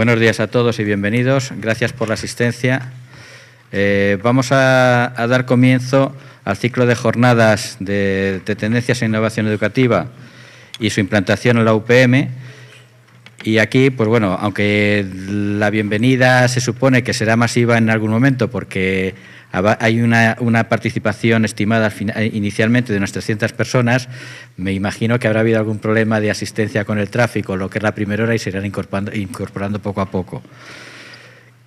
Buenos días a todos y bienvenidos. Gracias por la asistencia. Vamos a dar comienzo al ciclo de jornadas de tendencias e innovación educativa y su implantación en la UPM. Y aquí, pues bueno, aunque la bienvenida se supone que será masiva en algún momento porque hay una participación estimada inicialmente de unas 300 personas, me imagino que habrá habido algún problema de asistencia con el tráfico, lo que es la primera hora, y se irán incorporando poco a poco.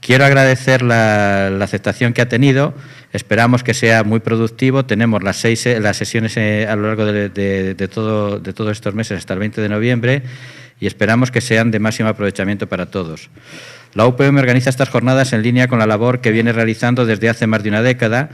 Quiero agradecer la aceptación que ha tenido. Esperamos que sea muy productivo. Tenemos las sesiones a lo largo de todos estos meses hasta el 20 de noviembre y esperamos que sean de máximo aprovechamiento para todos. La UPM organiza estas jornadas en línea con la labor que viene realizando desde hace más de una década,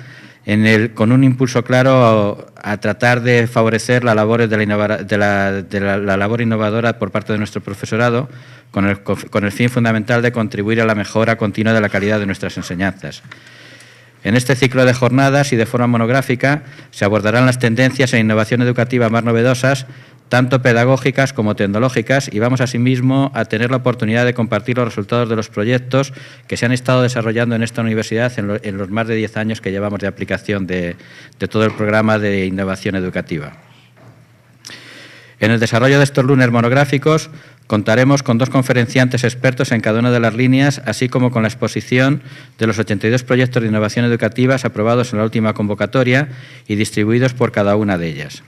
con un impulso claro a tratar de favorecer la labor la labor innovadora por parte de nuestro profesorado, con el fin fundamental de contribuir a la mejora continua de la calidad de nuestras enseñanzas. En este ciclo de jornadas y de forma monográfica se abordarán las tendencias e innovación educativa más novedosas, tanto pedagógicas como tecnológicas, y vamos asimismo a tener la oportunidad de compartir los resultados de los proyectos que se han estado desarrollando en esta universidad en los más de 10 años que llevamos de aplicación de todo el programa de innovación educativa. En el desarrollo de estos lunes monográficos contaremos con 2 conferenciantes expertos en cada una de las líneas, así como con la exposición de los 82 proyectos de innovación educativa aprobados en la última convocatoria y distribuidos por cada una de ellas.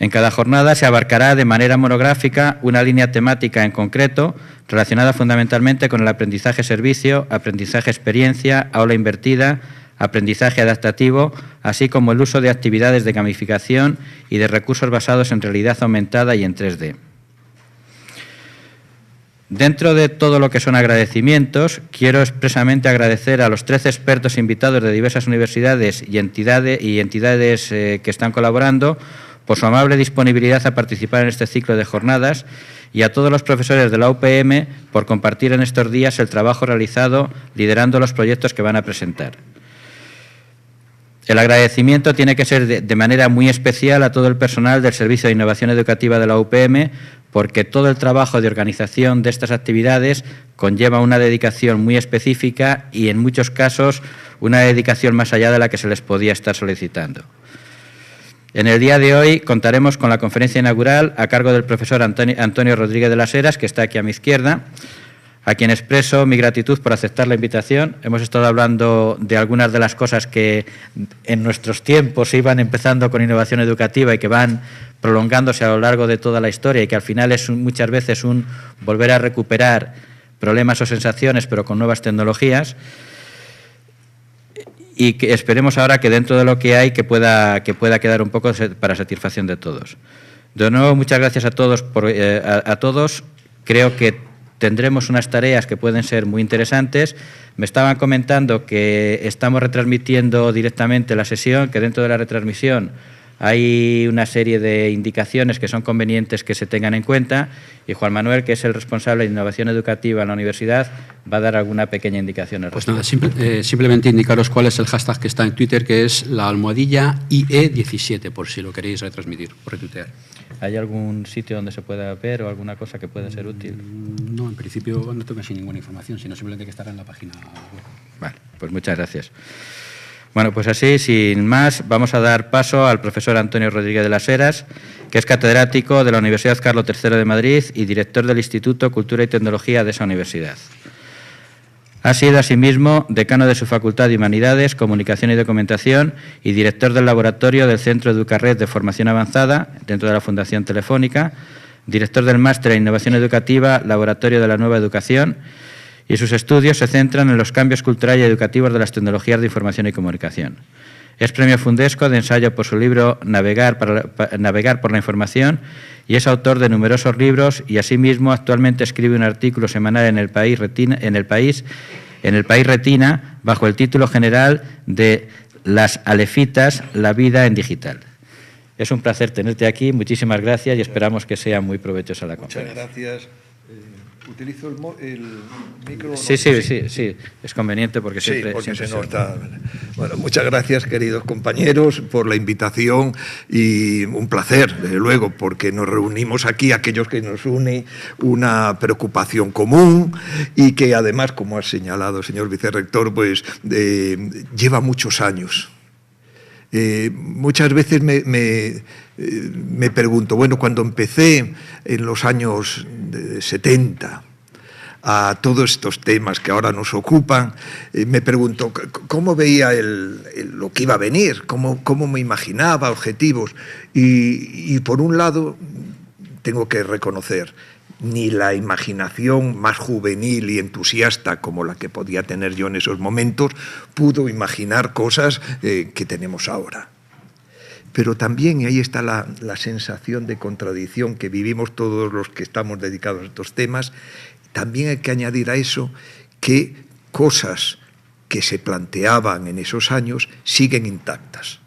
En cada jornada se abarcará de manera monográfica una línea temática en concreto relacionada fundamentalmente con el aprendizaje-servicio, aprendizaje-experiencia, aula invertida, aprendizaje adaptativo, así como el uso de actividades de gamificación y de recursos basados en realidad aumentada y en 3D. Dentro de todo lo que son agradecimientos, quiero expresamente agradecer a los 13 expertos invitados de diversas universidades y entidades que están colaborando por su amable disponibilidad a participar en este ciclo de jornadas, y a todos los profesores de la UPM por compartir en estos días el trabajo realizado liderando los proyectos que van a presentar. El agradecimiento tiene que ser de manera muy especial a todo el personal del Servicio de Innovación Educativa de la UPM, porque todo el trabajo de organización de estas actividades conlleva una dedicación muy específica y, en muchos casos, una dedicación más allá de la que se les podía estar solicitando. En el día de hoy contaremos con la conferencia inaugural a cargo del profesor Antonio Rodríguez de las Heras, que está aquí a mi izquierda, a quien expreso mi gratitud por aceptar la invitación. Hemos estado hablando de algunas de las cosas que en nuestros tiempos iban empezando con innovación educativa y que van prolongándose a lo largo de toda la historia, y que al final es muchas veces un volver a recuperar problemas o sensaciones, pero con nuevas tecnologías. Y que esperemos ahora que dentro de lo que hay que pueda quedar un poco para satisfacción de todos. De nuevo, muchas gracias a todos. A todos. Creo que tendremos unas tareas que pueden ser muy interesantes. Me estaban comentando que estamos retransmitiendo directamente la sesión, que dentro de la retransmisión hay una serie de indicaciones que son convenientes que se tengan en cuenta, y Juan Manuel, que es el responsable de innovación educativa en la universidad, va a dar alguna pequeña indicación al respecto. Pues nada, simplemente indicaros cuál es el hashtag que está en Twitter, que es la almohadilla IE17, por si lo queréis retransmitir o retuitear. ¿Hay algún sitio donde se pueda ver o alguna cosa que pueda ser útil? No, en principio no tengo casi ninguna información, sino simplemente que estará en la página web. Vale, pues muchas gracias. Bueno, pues así, sin más, vamos a dar paso al profesor Antonio Rodríguez de las Heras, que es catedrático de la Universidad Carlos III de Madrid y director del Instituto Cultura y Tecnología de esa universidad. Ha sido, asimismo, decano de su Facultad de Humanidades, Comunicación y Documentación y director del laboratorio del Centro Educarred de Formación Avanzada, dentro de la Fundación Telefónica, director del Máster en Innovación Educativa, Laboratorio de la Nueva Educación, y sus estudios se centran en los cambios culturales y educativos de las tecnologías de información y comunicación. Es premio Fundesco de ensayo por su libro Navegar por la información, y es autor de numerosos libros, y asimismo actualmente escribe un artículo semanal en El País Retina, bajo el título general de Las alefitas, la vida en digital. Es un placer tenerte aquí, muchísimas gracias, y esperamos que sea muy provechosa la conferencia. Muchas gracias. Utilizo el micro. Sí, es conveniente porque siempre... Sí, porque siempre se nota. Bueno, muchas gracias, queridos compañeros, por la invitación y un placer, desde luego, porque nos reunimos aquí aquellos que nos une una preocupación común y que además, como ha señalado el señor vicerrector, pues lleva muchos años. Muchas veces me pregunto, bueno, cuando empecé en los años 70 a todos estos temas que ahora nos ocupan, me pregunto cómo veía lo que iba a venir, cómo me imaginaba objetivos. Y por un lado, tengo que reconocer, ni la imaginación más juvenil y entusiasta como la que podía tener yo en esos momentos pudo imaginar cosas que tenemos ahora. Pero también, y ahí está la sensación de contradicción que vivimos todos los que estamos dedicados a estos temas, también hay que añadir a eso que cosas que se planteaban en esos años siguen intactas.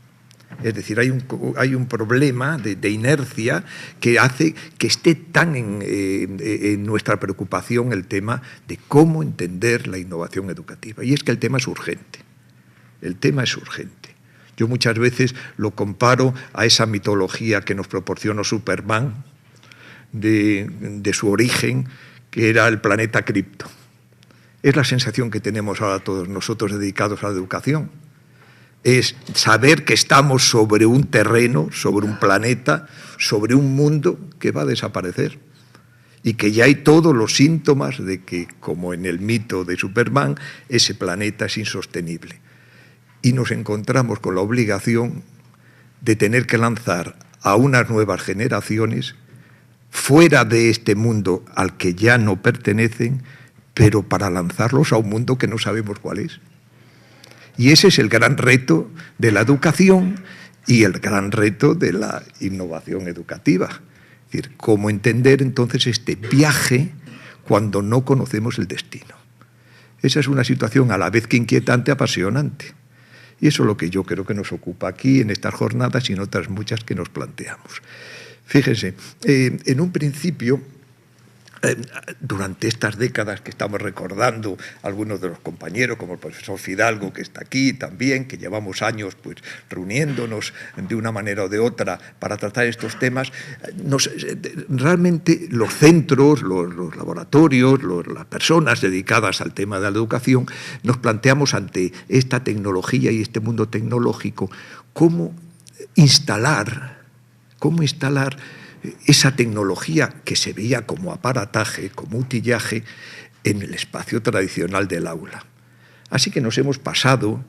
Es decir, hay un problema de inercia que hace que esté tan en nuestra preocupación el tema de cómo entender la innovación educativa. Y es que el tema es urgente. El tema es urgente. Yo muchas veces lo comparo a esa mitología que nos proporcionó Superman de su origen, que era el planeta Krypton. Es la sensación que tenemos ahora todos nosotros dedicados a la educación. Es saber que estamos sobre un terreno, sobre un planeta, sobre un mundo que va a desaparecer y que ya hay todos los síntomas de que, como en el mito de Superman, ese planeta es insostenible. Y nos encontramos con la obligación de tener que lanzar a unas nuevas generaciones fuera de este mundo al que ya no pertenecen, pero para lanzarlos a un mundo que no sabemos cuál es. Y ese es el gran reto de la educación y el gran reto de la innovación educativa. Es decir, cómo entender entonces este viaje cuando no conocemos el destino. Esa es una situación a la vez que inquietante, apasionante. Y eso es lo que yo creo que nos ocupa aquí en estas jornadas y en otras muchas que nos planteamos. Fíjense, en un principio, durante estas décadas que estamos recordando, algunos de los compañeros, como el profesor Fidalgo, que está aquí también, que llevamos años pues, reuniéndonos de una manera o de otra para tratar estos temas, realmente los centros, los laboratorios, las personas dedicadas al tema de la educación, nos planteamos ante esta tecnología y este mundo tecnológico, cómo instalar esa tecnología que se veía como aparataje, como utillaje, en el espacio tradicional del aula. Así que nos hemos pasado,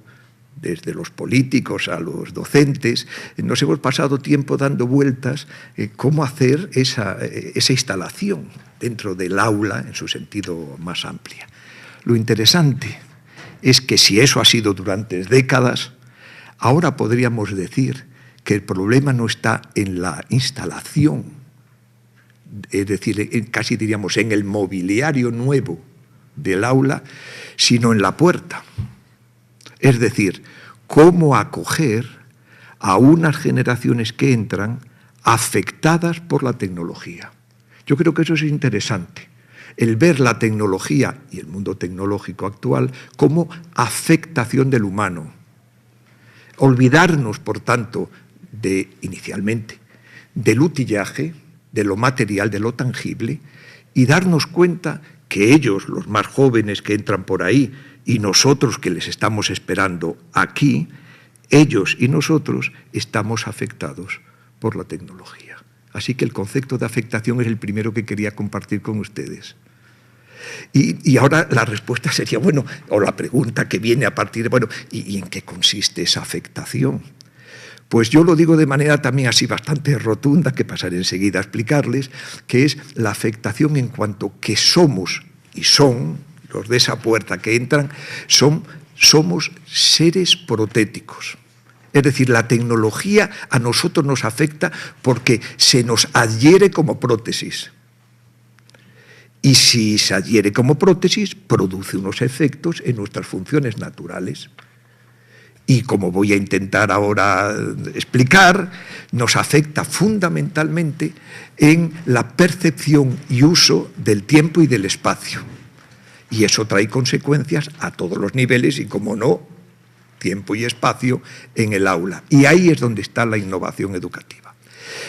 desde los políticos a los docentes, nos hemos pasado tiempo dando vueltas cómo hacer esa instalación dentro del aula en su sentido más amplio. Lo interesante es que si eso ha sido durante décadas, ahora podríamos decir que el problema no está en la instalación, es decir, casi diríamos en el mobiliario nuevo del aula, sino en la puerta. Es decir, cómo acoger a unas generaciones que entran afectadas por la tecnología. Yo creo que eso es interesante, el ver la tecnología y el mundo tecnológico actual como afectación del humano. Olvidarnos, por tanto, inicialmente, del utillaje, de lo material, de lo tangible, y darnos cuenta que ellos, los más jóvenes que entran por ahí, y nosotros que les estamos esperando aquí, ellos y nosotros estamos afectados por la tecnología. Así que el concepto de afectación es el primero que quería compartir con ustedes. Y ahora la respuesta sería, bueno, o la pregunta que viene a partir de, bueno, ¿y en qué consiste esa afectación? Pues yo lo digo de manera también así bastante rotunda, que pasaré enseguida a explicarles, que es la afectación en cuanto que somos, y son, los de esa puerta que entran, somos seres protéticos. Es decir, la tecnología a nosotros nos afecta porque se nos adhiere como prótesis. Y si se adhiere como prótesis, produce unos efectos en nuestras funciones naturales. Y como voy a intentar ahora explicar, nos afecta fundamentalmente en la percepción y uso del tiempo y del espacio. Y eso trae consecuencias a todos los niveles y, como no, tiempo y espacio en el aula. Y ahí es donde está la innovación educativa.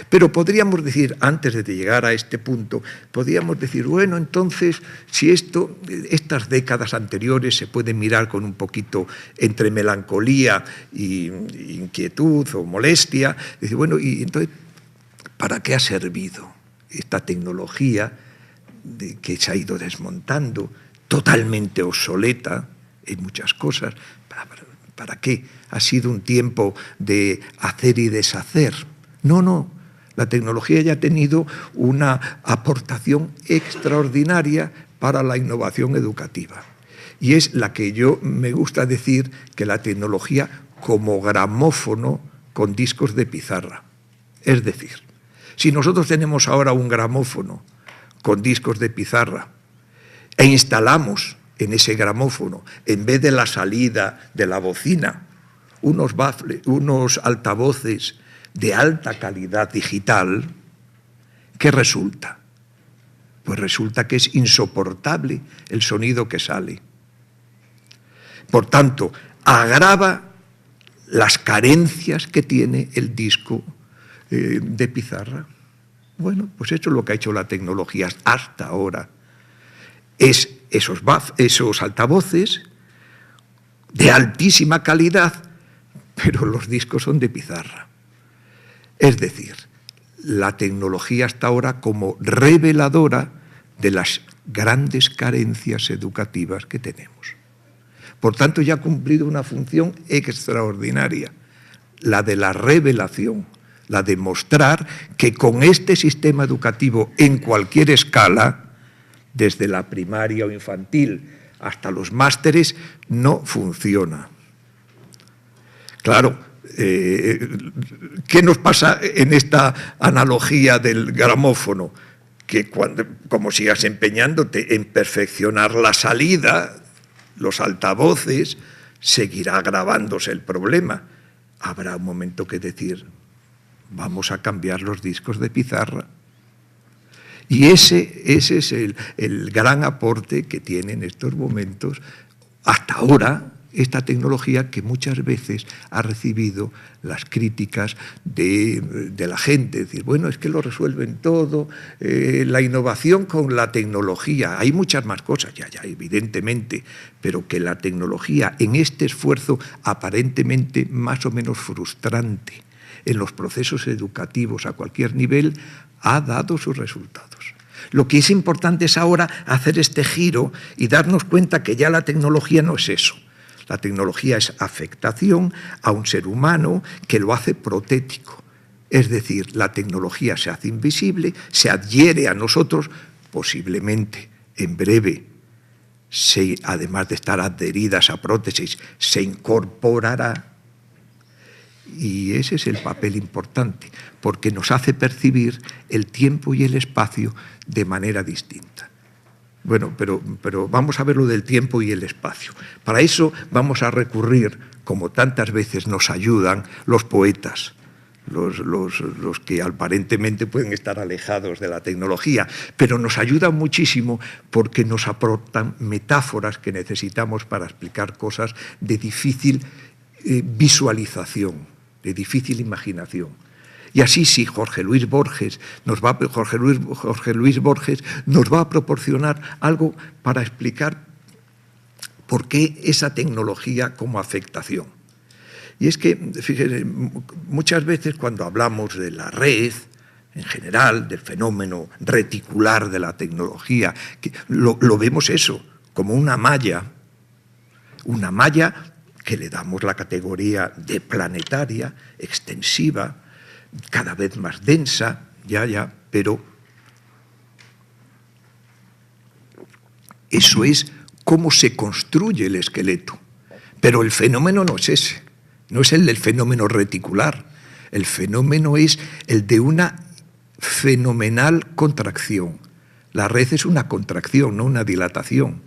Pero podríamos decir, antes de llegar a este punto, podríamos decir, bueno, entonces, si estas décadas anteriores se pueden mirar con un poquito entre melancolía e inquietud o molestia, decir, bueno, y entonces, ¿para qué ha servido esta tecnología que se ha ido desmontando, totalmente obsoleta en muchas cosas? ¿Para qué? Ha sido un tiempo de hacer y deshacer. No. La tecnología ya ha tenido una aportación extraordinaria para la innovación educativa. Y es la que yo me gusta decir, que la tecnología como gramófono con discos de pizarra. Es decir, si nosotros tenemos ahora un gramófono con discos de pizarra e instalamos en ese gramófono, en vez de la salida de la bocina, unos altavoces de alta calidad digital, ¿qué resulta? Pues resulta que es insoportable el sonido que sale. Por tanto, agrava las carencias que tiene el disco de pizarra. Bueno, pues eso es lo que ha hecho la tecnología hasta ahora. Es esos altavoces de altísima calidad, pero los discos son de pizarra. Es decir, la tecnología hasta ahora como reveladora de las grandes carencias educativas que tenemos. Por tanto, ya ha cumplido una función extraordinaria, la de la revelación, la de mostrar que con este sistema educativo en cualquier escala, desde la primaria o infantil hasta los másteres, no funciona. Claro, ¿qué nos pasa en esta analogía del gramófono? Que como sigas empeñándote en perfeccionar la salida, los altavoces, seguirá agravándose el problema. Habrá un momento que decir, vamos a cambiar los discos de pizarra. Y ese es el gran aporte que tiene en estos momentos, hasta ahora, esta tecnología, que muchas veces ha recibido las críticas de la gente. Es decir, bueno, es que lo resuelven todo, la innovación con la tecnología. Hay muchas más cosas, ya, evidentemente, pero que la tecnología, en este esfuerzo aparentemente más o menos frustrante en los procesos educativos a cualquier nivel, ha dado sus resultados. Lo que es importante es ahora hacer este giro y darnos cuenta que ya la tecnología no es eso. La tecnología es afectación a un ser humano que lo hace protético. Es decir, la tecnología se hace invisible, se adhiere a nosotros, posiblemente en breve, además de estar adherida a esa prótesis, se incorporará. Y ese es el papel importante, porque nos hace percibir el tiempo y el espacio de manera distinta. Bueno, pero vamos a ver lo del tiempo y el espacio. Para eso vamos a recurrir, como tantas veces nos ayudan, los poetas, los que aparentemente pueden estar alejados de la tecnología, pero nos ayudan muchísimo porque nos aportan metáforas que necesitamos para explicar cosas de difícil visualización, de difícil imaginación. Y así, si Jorge Luis Borges nos va a proporcionar algo para explicar por qué esa tecnología como afectación. Y es que, fíjense, muchas veces cuando hablamos de la red, en general, del fenómeno reticular de la tecnología, lo vemos eso, como una malla que le damos la categoría de planetaria, extensiva, cada vez más densa, pero eso es cómo se construye el esqueleto. Pero el fenómeno no es ese, no es el del fenómeno reticular. El fenómeno es el de una fenomenal contracción. La red es una contracción, no una dilatación.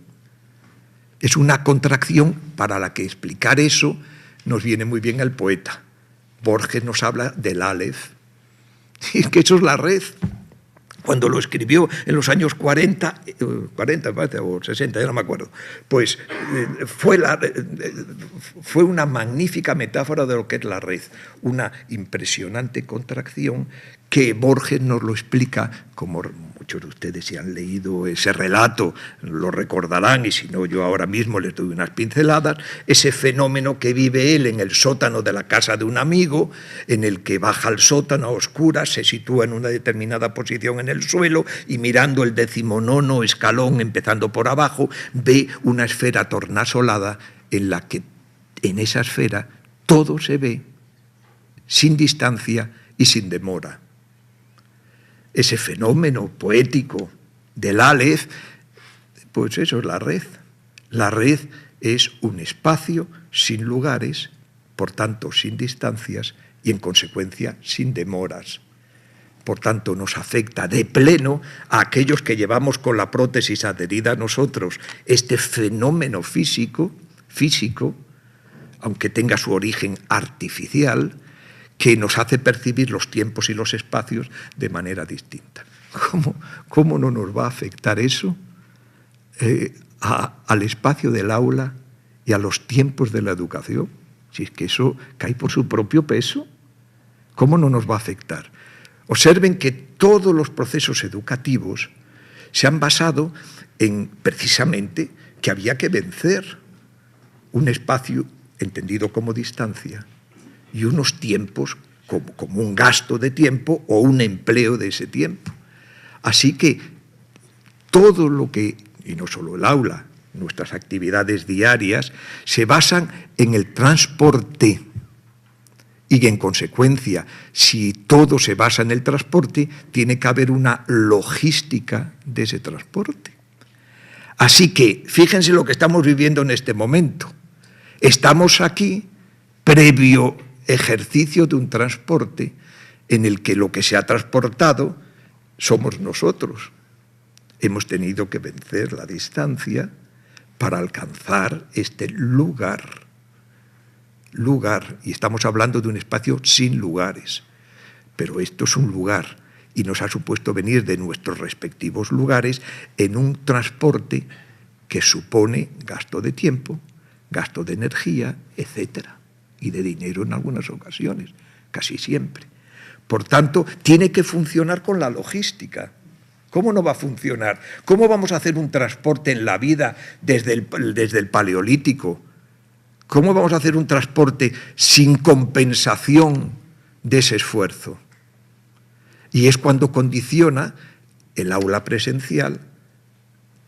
Es una contracción para la que explicar eso nos viene muy bien al poeta. Borges nos habla del Aleph. Y es que eso es la red. Cuando lo escribió en los años 40 parece, o 60, ya no me acuerdo, pues fue una magnífica metáfora de lo que es la red, una impresionante contracción que Borges nos lo explica, como muchos de ustedes si han leído ese relato lo recordarán, y si no yo ahora mismo les doy unas pinceladas, ese fenómeno que vive él en el sótano de la casa de un amigo, en el que baja al sótano a oscuras, se sitúa en una determinada posición en el suelo y mirando el 19º escalón, empezando por abajo, ve una esfera tornasolada en la que en esa esfera todo se ve sin distancia y sin demora. Ese fenómeno poético del Aleph, pues eso es la red. La red es un espacio sin lugares, por tanto sin distancias y en consecuencia sin demoras. Por tanto nos afecta de pleno a aquellos que llevamos con la prótesis adherida a nosotros este fenómeno físico, aunque tenga su origen artificial, que nos hace percibir los tiempos y los espacios de manera distinta. ¿Cómo no nos va a afectar eso al espacio del aula y a los tiempos de la educación? Si es que eso cae por su propio peso, ¿cómo no nos va a afectar? Observen que todos los procesos educativos se han basado en, precisamente, que había que vencer un espacio entendido como distancia y unos tiempos como un gasto de tiempo o un empleo de ese tiempo. Así que todo lo que, y no solo el aula, nuestras actividades diarias, se basan en el transporte. Y en consecuencia, si todo se basa en el transporte, tiene que haber una logística de ese transporte. Así que, fíjense lo que estamos viviendo en este momento. Estamos aquí previo ejercicio de un transporte en el que lo que se ha transportado somos nosotros. Hemos tenido que vencer la distancia para alcanzar este lugar, y estamos hablando de un espacio sin lugares, pero esto es un lugar y nos ha supuesto venir de nuestros respectivos lugares en un transporte que supone gasto de tiempo, gasto de energía, etcétera, y de dinero en algunas ocasiones, casi siempre. Por tanto, tiene que funcionar con la logística. ¿Cómo no va a funcionar? ¿Cómo vamos a hacer un transporte en la vida desde el Paleolítico? ¿Cómo vamos a hacer un transporte sin compensación de ese esfuerzo? Y es cuando condiciona el aula presencial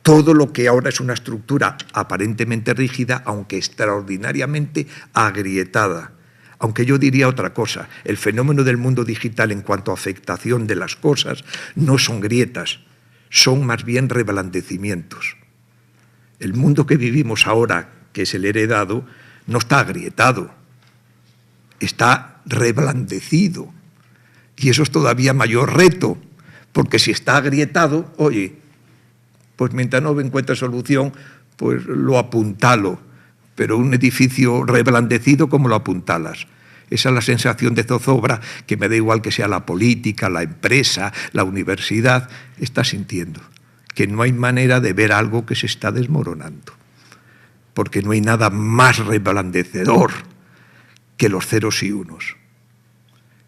todo lo que ahora es una estructura aparentemente rígida, aunque extraordinariamente agrietada. Aunque yo diría otra cosa, el fenómeno del mundo digital en cuanto a afectación de las cosas no son grietas, son más bien reblandecimientos. El mundo que vivimos ahora, que es el heredado, no está agrietado, está reblandecido. Y eso es todavía mayor reto, porque si está agrietado, oye, pues mientras no encuentre solución, pues lo apuntalo. Pero un edificio reblandecido, ¿cómo lo apuntalas? Esa es la sensación de zozobra que me da igual que sea la política, la empresa, la universidad, está sintiendo. Que no hay manera de ver algo que se está desmoronando. Porque no hay nada más reblandecedor que los ceros y unos.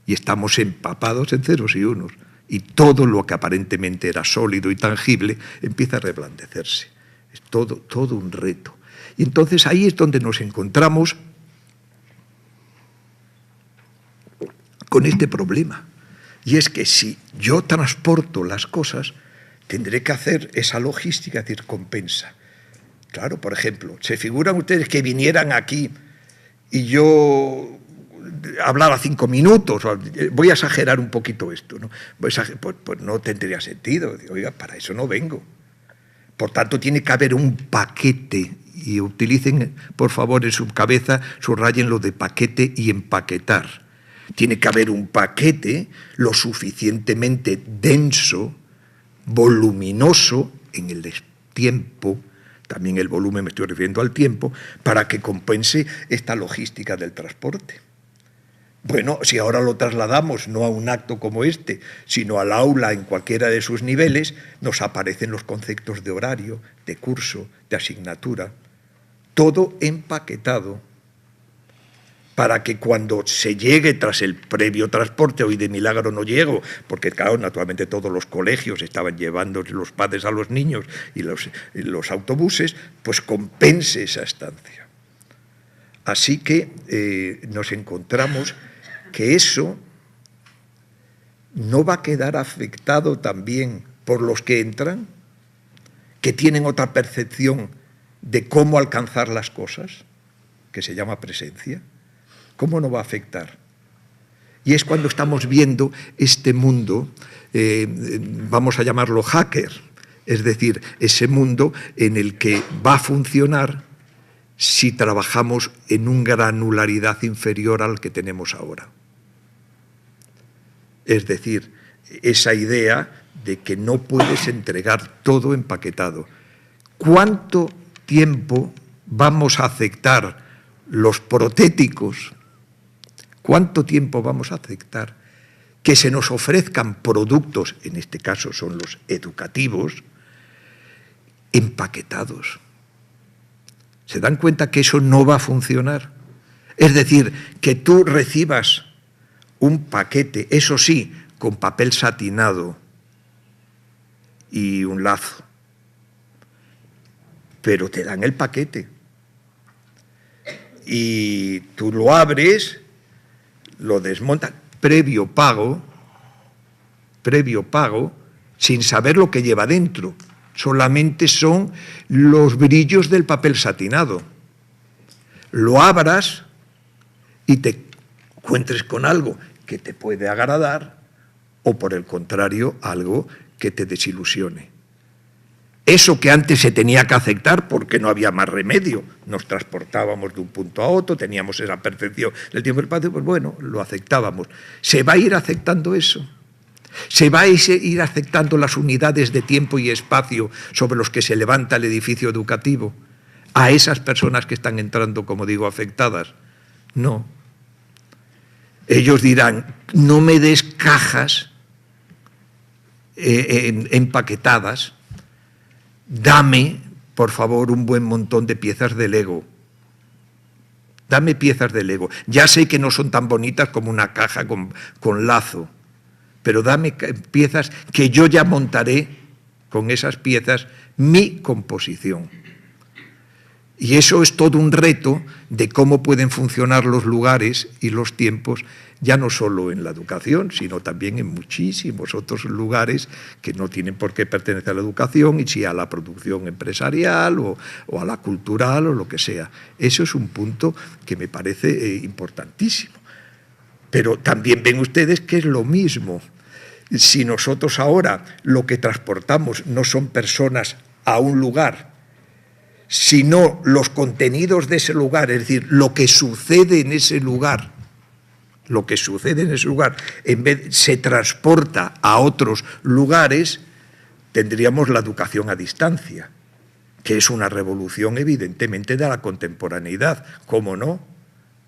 Y estamos empapados en ceros y unos. Y todo lo que aparentemente era sólido y tangible empieza a reblandecerse. Es todo un reto. Y entonces ahí es donde nos encontramos con este problema. Y es que si yo transporto las cosas, tendré que hacer esa logística, es decir, compensa. Claro, por ejemplo, ¿se figuran ustedes que vinieran aquí y yo hablara 5 minutos? Voy a exagerar un poquito esto, ¿no? Pues no tendría sentido. Oiga, para eso no vengo. Por tanto, tiene que haber un paquete. Y utilicen, por favor, en su cabeza, subrayen lo de paquete y empaquetar. Tiene que haber un paquete lo suficientemente denso, voluminoso en el tiempo, también el volumen, me estoy refiriendo al tiempo, para que compense esta logística del transporte. Bueno, si ahora lo trasladamos no a un acto como este, sino al aula en cualquiera de sus niveles, nos aparecen los conceptos de horario, de curso, de asignatura, todo empaquetado para que cuando se llegue tras el previo transporte, hoy de milagro no llego, porque claro, naturalmente todos los colegios estaban llevando los padres a los niños y los autobuses, pues compense esa estancia. Así que nos encontramos que eso no va a quedar afectado también por los que entran, que tienen otra percepción de cómo alcanzar las cosas, que se llama presencia. ¿Cómo no va a afectar? Y es cuando estamos viendo este mundo, vamos a llamarlo hacker, es decir, ese mundo en el que va a funcionar si trabajamos en una granularidad inferior al que tenemos ahora. Es decir, esa idea de que no puedes entregar todo empaquetado. ¿Cuánto tiempo vamos a aceptar los protéticos? ¿Cuánto tiempo vamos a aceptar que se nos ofrezcan productos, en este caso son los educativos, empaquetados? ¿Se dan cuenta que eso no va a funcionar? Es decir, que tú recibas un paquete, eso sí, con papel satinado y un lazo, pero te dan el paquete y tú lo abres, lo desmontas, previo pago, sin saber lo que lleva dentro. Solamente son los brillos del papel satinado. Lo abras y te encuentres con algo que te puede agradar o, por el contrario, algo que te desilusione. Eso que antes se tenía que aceptar porque no había más remedio, nos transportábamos de un punto a otro, teníamos esa percepción del tiempo y el espacio, pues bueno, lo aceptábamos. ¿Se va a ir aceptando eso? ¿Se va a ir aceptando las unidades de tiempo y espacio sobre los que se levanta el edificio educativo a esas personas que están entrando, como digo, afectadas? No. Ellos dirán, no me des cajas empaquetadas, dame, por favor, un buen montón de piezas de Lego. Dame piezas de Lego. Ya sé que no son tan bonitas como una caja con lazo, pero dame piezas que yo ya montaré con esas piezas mi composición. Y eso es todo un reto de cómo pueden funcionar los lugares y los tiempos, ya no solo en la educación, sino también en muchísimos otros lugares que no tienen por qué pertenecer a la educación, y sí a la producción empresarial o a la cultural o lo que sea. Eso es un punto que me parece importantísimo. Pero también ven ustedes que es lo mismo. Si nosotros ahora lo que transportamos no son personas a un lugar, sino los contenidos de ese lugar, es decir, lo que sucede en ese lugar, en vez se transporta a otros lugares, tendríamos la educación a distancia, que es una revolución evidentemente de la contemporaneidad. ¿Cómo no?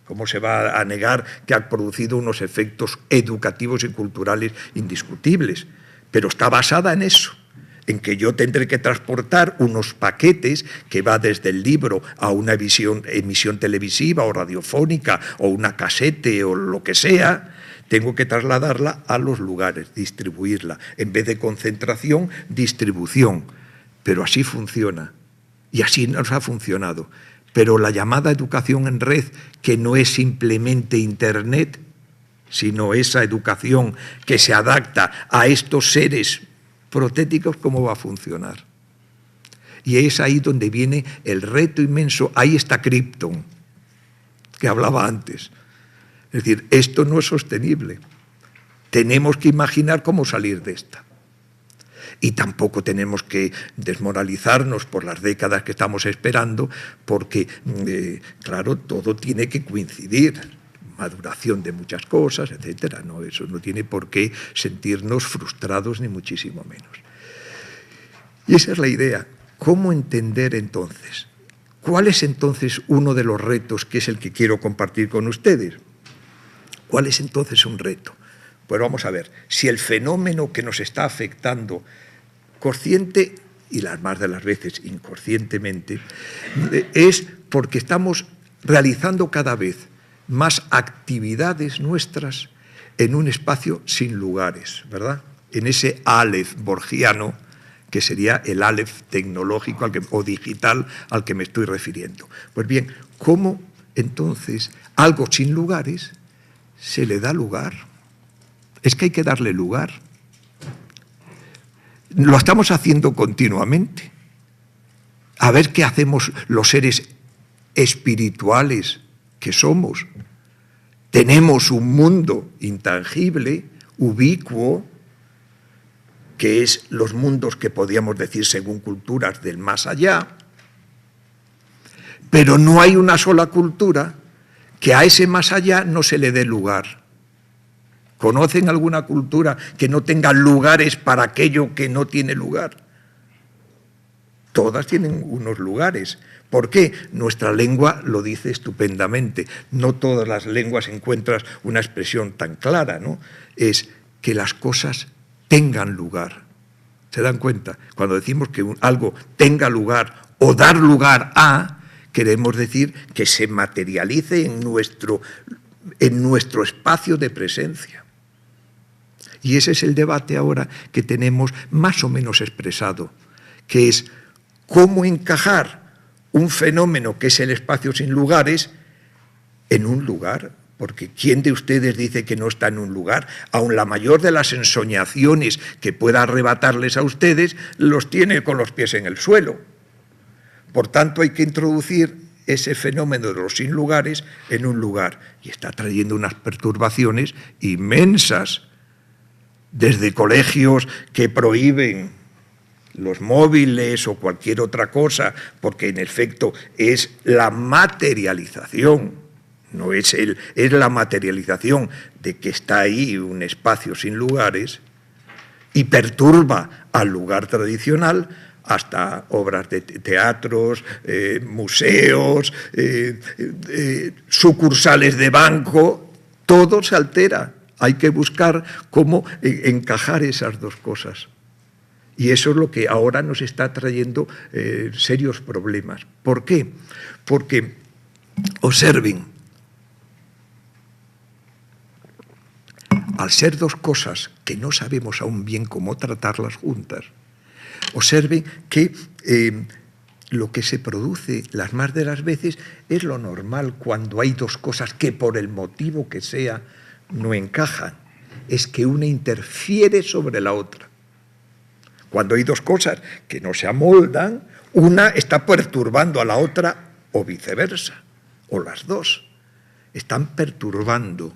¿Cómo se va a negar que ha producido unos efectos educativos y culturales indiscutibles? Pero está basada en eso, en que yo tendré que transportar unos paquetes que va desde el libro a una emisión televisiva o radiofónica o una casete o lo que sea, tengo que trasladarla a los lugares, distribuirla. En vez de concentración, distribución. Pero así funciona. Y así nos ha funcionado. Pero la llamada educación en red, que no es simplemente Internet, sino esa educación que se adapta a estos seres protéticos, ¿cómo va a funcionar? Y es ahí donde viene el reto inmenso. Ahí está Krypton, que hablaba antes. Es decir, esto no es sostenible. Tenemos que imaginar cómo salir de esta. Y tampoco tenemos que desmoralizarnos por las décadas que estamos esperando, porque, claro, todo tiene que coincidir. Maduración de muchas cosas, etcétera. No, eso no tiene por qué sentirnos frustrados, ni muchísimo menos. Y esa es la idea. ¿cómo entender entonces? ¿Cuál es entonces uno de los retos que es el que quiero compartir con ustedes? ¿Cuál es entonces un reto? Pues vamos a ver, si el fenómeno que nos está afectando consciente y las más de las veces inconscientemente, es porque estamos realizando cada vez más actividades nuestras en un espacio sin lugares, ¿verdad? En ese Aleph borgiano, que sería el Aleph tecnológico o digital al que me estoy refiriendo. Pues bien, ¿cómo entonces algo sin lugares se le da lugar? Es que hay que darle lugar. Lo estamos haciendo continuamente. A ver qué hacemos los seres espirituales que somos. Tenemos un mundo intangible, ubicuo, que es los mundos que podríamos decir según culturas del más allá, pero no hay una sola cultura que a ese más allá no se le dé lugar. ¿Conocen alguna cultura que no tenga lugares para aquello que no tiene lugar? Todas tienen unos lugares. ¿Por qué? Nuestra lengua lo dice estupendamente. No todas las lenguas encuentras una expresión tan clara, ¿no? Es que las cosas tengan lugar. ¿Se dan cuenta? Cuando decimos que algo tenga lugar o dar lugar a, queremos decir que se materialice en nuestro espacio de presencia. Y ese es el debate ahora que tenemos más o menos expresado, que es cómo encajar un fenómeno que es el espacio sin lugares en un lugar. Porque ¿quién de ustedes dice que no está en un lugar? Aun la mayor de las ensoñaciones que pueda arrebatarles a ustedes, los tiene con los pies en el suelo. Por tanto, hay que introducir ese fenómeno de los sin lugares en un lugar. Y está trayendo unas perturbaciones inmensas, desde colegios que prohíben los móviles o cualquier otra cosa, porque en efecto es la materialización, no es la materialización de que está ahí un espacio sin lugares y perturba al lugar tradicional, hasta obras de teatros, museos, sucursales de banco, todo se altera. Hay que buscar cómo encajar esas dos cosas. Y eso es lo que ahora nos está trayendo serios problemas. ¿Por qué? Porque, observen, al ser dos cosas que no sabemos aún bien cómo tratarlas juntas, observen que lo que se produce las más de las veces es lo normal cuando hay dos cosas que por el motivo que sea no encajan. Es que una interfiere sobre la otra. Cuando hay dos cosas que no se amoldan, una está perturbando a la otra o viceversa, o las dos están perturbando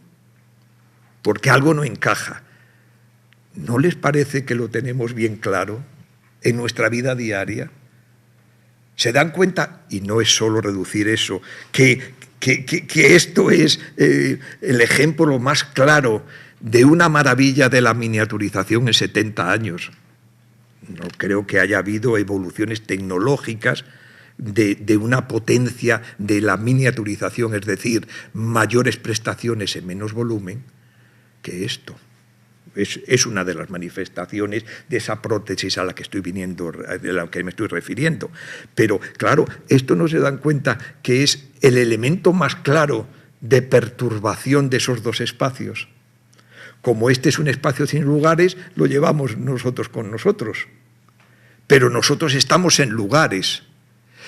porque algo no encaja. ¿No les parece que lo tenemos bien claro en nuestra vida diaria? ¿Se dan cuenta? Y no es solo reducir eso, que esto es el ejemplo más claro de una maravilla de la miniaturización en 70 años. No creo que haya habido evoluciones tecnológicas de una potencia de la miniaturización, es decir, mayores prestaciones en menos volumen, que esto. Es una de las manifestaciones de esa prótesis a la que de la que me estoy refiriendo. Pero, claro, esto no se dan cuenta que es el elemento más claro de perturbación de esos dos espacios. Como este es un espacio sin lugares, lo llevamos nosotros con nosotros. Pero nosotros estamos en lugares.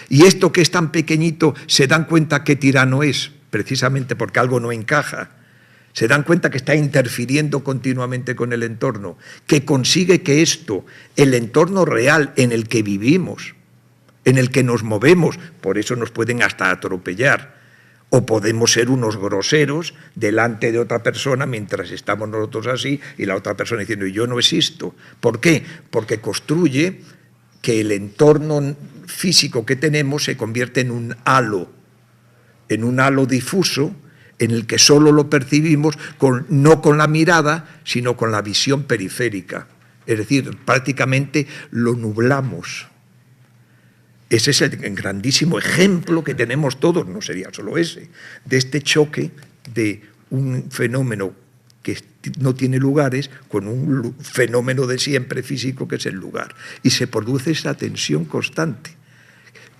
Y esto que es tan pequeñito, ¿se dan cuenta qué tirano es? Precisamente porque algo no encaja. Se dan cuenta que está interfiriendo continuamente con el entorno, que consigue que esto, el entorno real en el que vivimos, en el que nos movemos, por eso nos pueden hasta atropellar, o podemos ser unos groseros delante de otra persona mientras estamos nosotros así y la otra persona diciendo yo no existo. ¿Por qué? Porque construye que el entorno físico que tenemos se convierte en un halo difuso, en el que solo lo percibimos no con la mirada, sino con la visión periférica. Es decir, prácticamente lo nublamos. Ese es el grandísimo ejemplo que tenemos todos, no sería solo ese, de este choque de un fenómeno que no tiene lugares con un fenómeno de siempre físico que es el lugar. Y se produce esa tensión constante.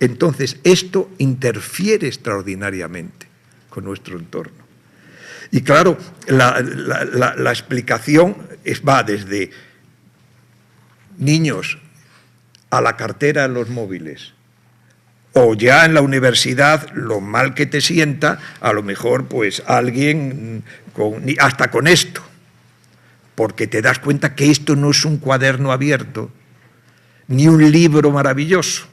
Entonces, esto interfiere extraordinariamente con nuestro entorno. Y claro, la explicación va desde niños a la cartera en los móviles, o ya en la universidad, lo mal que te sienta, a lo mejor pues alguien hasta con esto, porque te das cuenta que esto no es un cuaderno abierto, ni un libro maravilloso.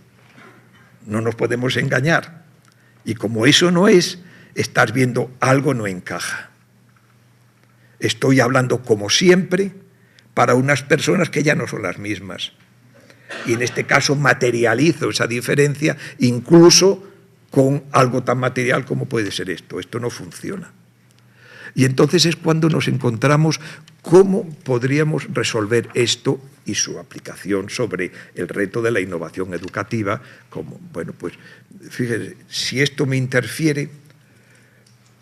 No nos podemos engañar. Y como eso no es, estás viendo algo no encaja. Estoy hablando como siempre para unas personas que ya no son las mismas. Y en este caso materializo esa diferencia incluso con algo tan material como puede ser esto. Esto no funciona. Y entonces es cuando nos encontramos cómo podríamos resolver esto y su aplicación sobre el reto de la innovación educativa. Como, bueno, pues fíjense, si esto me interfiere,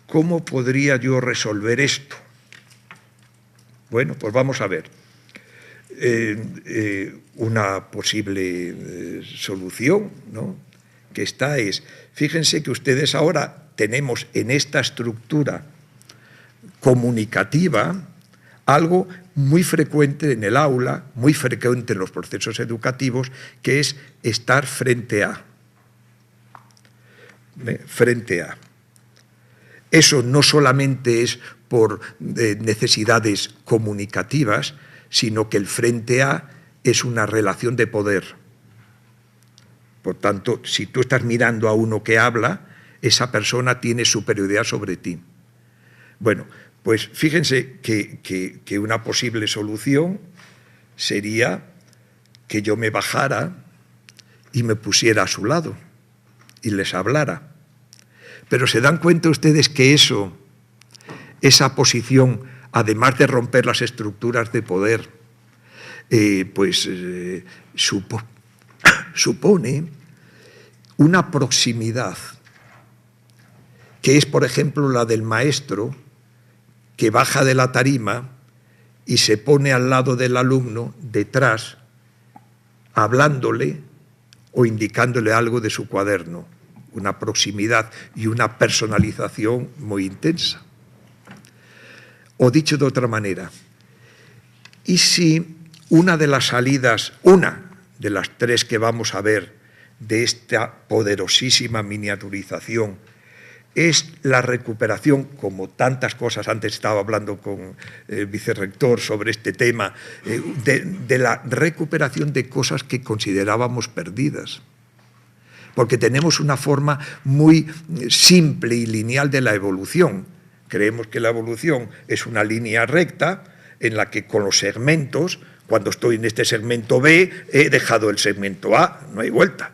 ¿cómo podría yo resolver esto? Bueno, pues vamos a ver. Una posible solución, ¿no?, que está es, fíjense que ustedes ahora tenemos en esta estructura comunicativa algo muy frecuente en el aula, muy frecuente en los procesos educativos, que es estar frente a. Frente a. Eso no solamente es por necesidades comunicativas, sino que el frente a es una relación de poder. Por tanto, si tú estás mirando a uno que habla, esa persona tiene superioridad sobre ti. Bueno, pues fíjense que una posible solución sería que yo me bajara y me pusiera a su lado y les hablara. Pero ¿se dan cuenta ustedes que esa posición, además de romper las estructuras de poder, supone una proximidad, que es, por ejemplo, la del maestro que baja de la tarima y se pone al lado del alumno, detrás, hablándole o indicándole algo de su cuaderno? Una proximidad y una personalización muy intensa. O dicho de otra manera, ¿y si una de las salidas, una de las tres que vamos a ver de esta poderosísima miniaturización, es la recuperación, como tantas cosas, antes estaba hablando con el vicerrector sobre este tema, de la recuperación de cosas que considerábamos perdidas? Porque tenemos una forma muy simple y lineal de la evolución. Creemos que la evolución es una línea recta en la que con los segmentos, cuando estoy en este segmento B, he dejado el segmento A, no hay vuelta.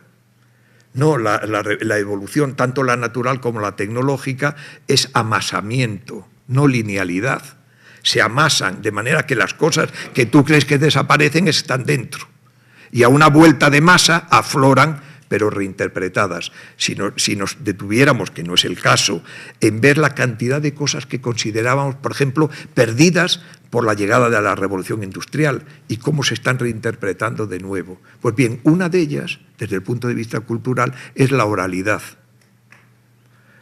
No, la evolución, tanto la natural como la tecnológica, es amasamiento, no linealidad. Se amasan, de manera que las cosas que tú crees que desaparecen están dentro. Y a una vuelta de masa afloran, pero reinterpretadas. Si nos detuviéramos, que no es el caso, en ver la cantidad de cosas que considerábamos, por ejemplo, perdidas por la llegada de la revolución industrial y cómo se están reinterpretando de nuevo. Pues bien, una de ellas, desde el punto de vista cultural, es la oralidad.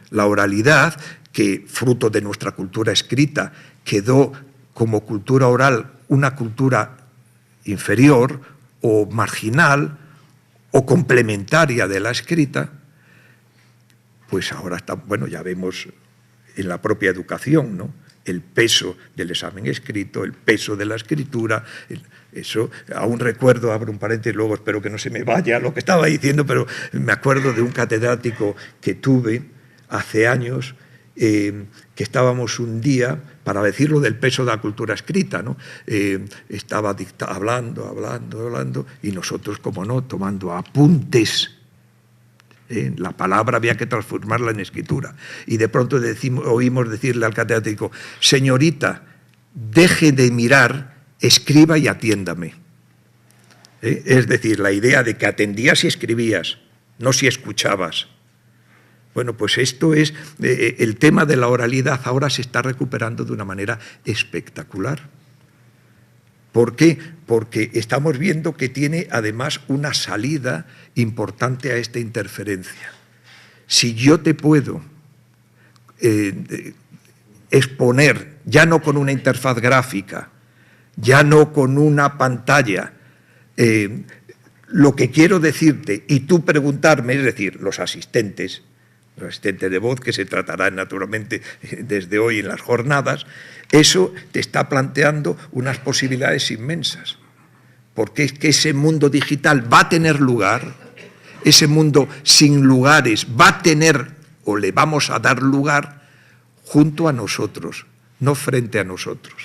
La oralidad, que fruto de nuestra cultura escrita, quedó como cultura oral una cultura inferior o marginal, o complementaria de la escrita, pues ahora está, bueno, ya vemos en la propia educación, ¿no?, el peso del examen escrito, el peso de la escritura, eso, aún recuerdo, abro un paréntesis, luego espero que no se me vaya lo que estaba diciendo, pero me acuerdo de un catedrático que tuve hace años, que estábamos un día, para decirlo del peso de la cultura escrita, ¿no?, estaba hablando, y nosotros, como no, tomando apuntes. La palabra había que transformarla en escritura. Y de pronto oímos decirle al catedrático: señorita, deje de mirar, escriba y atiéndame. Es decir, la idea de que atendías y escribías, no si escuchabas. Bueno, pues esto es, el tema de la oralidad ahora se está recuperando de una manera espectacular. ¿Por qué? Porque estamos viendo que tiene además una salida importante a esta interferencia. Si yo te puedo exponer, ya no con una interfaz gráfica, ya no con una pantalla, lo que quiero decirte y tú preguntarme, es decir, los asistentes de voz, que se tratará naturalmente desde hoy en las jornadas, eso te está planteando unas posibilidades inmensas, porque es que ese mundo digital va a tener lugar, ese mundo sin lugares va a tener o le vamos a dar lugar junto a nosotros, no frente a nosotros.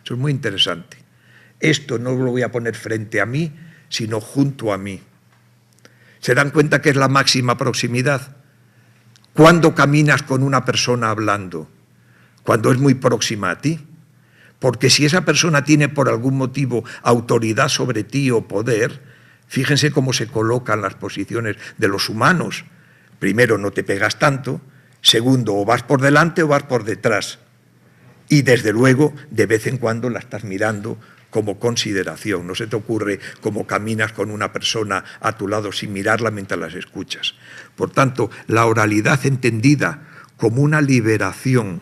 Eso es muy interesante. Esto no lo voy a poner frente a mí, sino junto a mí. ¿Se dan cuenta que es la máxima proximidad? ¿Cuándo caminas con una persona hablando? Cuando es muy próxima a ti. Porque si esa persona tiene por algún motivo autoridad sobre ti o poder, fíjense cómo se colocan las posiciones de los humanos. Primero, no te pegas tanto. Segundo, o vas por delante o vas por detrás. Y desde luego, de vez en cuando la estás mirando como consideración. No se te ocurre cómo caminas con una persona a tu lado sin mirarla mientras las escuchas. Por tanto, la oralidad entendida como una liberación